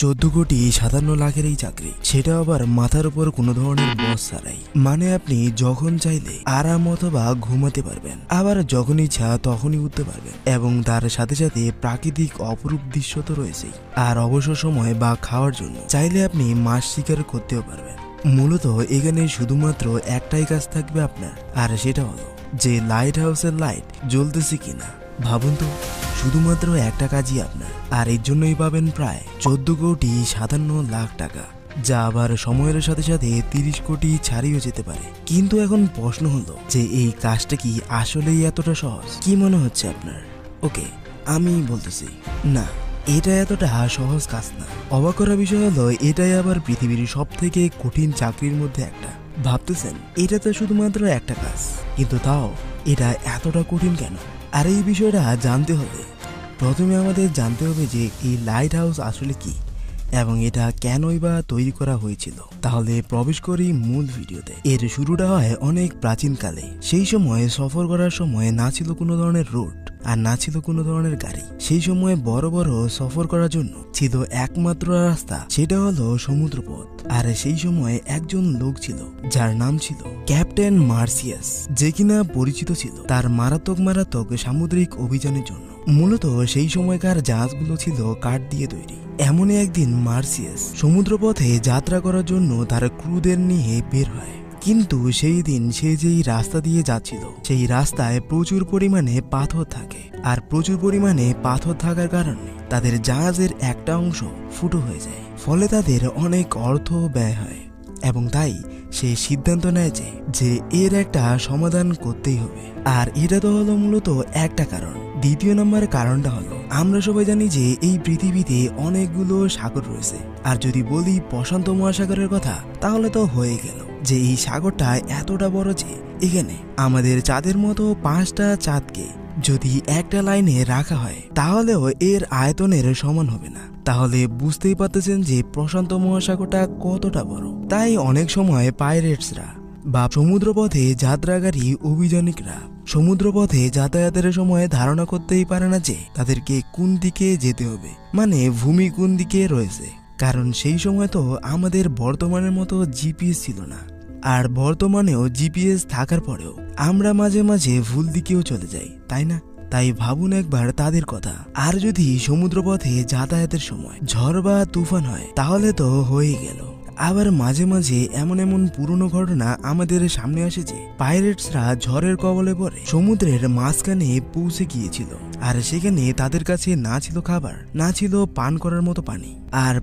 14,57,00,000 এই চাকরি, সেটা আবার মাথার উপর কোনো ধরনের বস ছাড়াই। মানে আপনি যখন চাইলে আরাম অথবা ঘুমাতে পারবেন, আবার যখন ইচ্ছা তখনই উঠতে পারবেন, এবং তার সাথে সাথে প্রাকৃতিক অপরূপ দৃশ্য তো রয়েছেই। আর অবসর সময় বা খাওয়ার জন্য চাইলে আপনি মাছ শিকার করতেও পারবেন। মূলত এখানে শুধুমাত্র একটাই কাজ থাকবে আপনার, আর সেটা হলো যে লাইট হাউসের লাইট জ্বলতেছে কিনা। ভাবুন তো, শুধুমাত্র একটা কাজই আপনার, আর এর জন্যই পাবেন প্রায় 14,57,00,000 টাকা, যা আবার সময়ের সাথে সাথে 30 কোটি ছাড়িয়েও যেতে পারে। কিন্তু এখন প্রশ্ন হলো যে এই কাজটা কি আসলেই এতটা সহজ? কি মনে হচ্ছে আপনার? ওকে, আমি বলতেছি না, এটা এতটা সহজ কাজ না। অবাক করা বিষয় হলো এটাই আবার পৃথিবীর সব থেকে কঠিন চাকরির মধ্যে একটা। ভাবতেছেন এটা তো শুধুমাত্র একটা কাজ, কিন্তু তাও এটা এতটা কঠিন কেন? আর এই বিষয়টা জানতে হলে প্রথমে আমাদের জানতে হবে যে এই লাইট হাউস আসলে কি এবং এটা কেনই বা তৈরি করা হয়েছিল। তাহলে প্রবেশ করি মূল ভিডিওতে। এর শুরুটা হয় অনেক প্রাচীনকালে। সেই সময় সফর করার সময় না ছিল কোনো ধরনের রোড, আর না ছিল কোনো ধরনের গাড়ি। সেই সময় বড় বড় সফর করার জন্য ছিল একমাত্র রাস্তা, সেটা হলো সমুদ্রপথ। আর সেই সময় একজন লোক ছিল যার নাম ছিল ক্যাপ্টেন মার্সিয়াস, যে কিনা পরিচিত ছিল তার মারাত্মক সামুদ্রিক অভিযানের জন্য। মূলত সেই সময়কার জাহাজগুলো ছিল কাঠ দিয়ে তৈরি। এমনই একদিন মার্সিয়াস সমুদ্রপথে যাত্রা করার জন্য তার ক্রুদের নিয়ে বের হয়। কিন্তু সেই দিন সে যেই রাস্তা দিয়ে যাচ্ছিল সেই রাস্তায় প্রচুর পরিমাণে পাথর থাকে, আর প্রচুর পরিমাণে পাথর থাকার কারণে তাদের জাহাজের একটা অংশ ফুটো হয়ে যায়। ফলে তাদের অনেক অর্থ ব্যয় হয়, এবং তাই সে সিদ্ধান্ত নেয় যে এর একটা সমাধান করতেই হবে। আর এটা তো হলো মূলত একটা কারণ। দ্বিতীয় নম্বর কারণটা হলো আমরা সবাই জানি যে এই পৃথিবীতে অনেকগুলো সাগর রয়েছে, আর যদি বলি প্রশান্ত মহাসাগরের কথা তাহলে তো হয়ে গেল যে এই সাগরটা এতটা বড় যে এখানে আমাদের চাঁদের মতো 5টা চাঁদকে যদি একটা লাইনে রাখা হয় তাহলেও এর আয়তনের সমান হবে না। তাহলে বুঝতেই পারতেছেন যে প্রশান্ত মহাসাগরটা কতটা বড়। তাই অনেক সময় পাইরেটসরা বা সমুদ্রপথে যাত্রাকারী অভিযানিকরা সমুদ্রপথে যাতায়াতের সময় ধারণা করতেই পারে না যে তাদেরকে কোন দিকে যেতে হবে, মানে ভূমি কোন দিকে রয়েছে। কারণ সেই সময় তো আমাদের বর্তমানের মতো জিপিএস ছিল না, আর বর্তমানেও জিপিএস থাকার পরেও আমরা মাঝে মাঝে ভুল দিকেও চলে যাই, তাই না? তাই ভাবুন একবার তাদের কথা। আর যদি সমুদ্রপথে যাতায়াতের সময় ঝড় বা তুফান হয় তাহলে তো হয়ে গেল। আবার মাঝে মাঝে এমন পুরনো ঘটনা আমাদের সামনে আসে যে পাইরেটসরা ঝড়ের কবলে পড়ে সমুদ্রের মাঝখানে পৌঁছে গিয়েছিল, আর সেখানে তাদের কাছে না ছিল খাবার, না ছিল পান করার মতো পানি, আর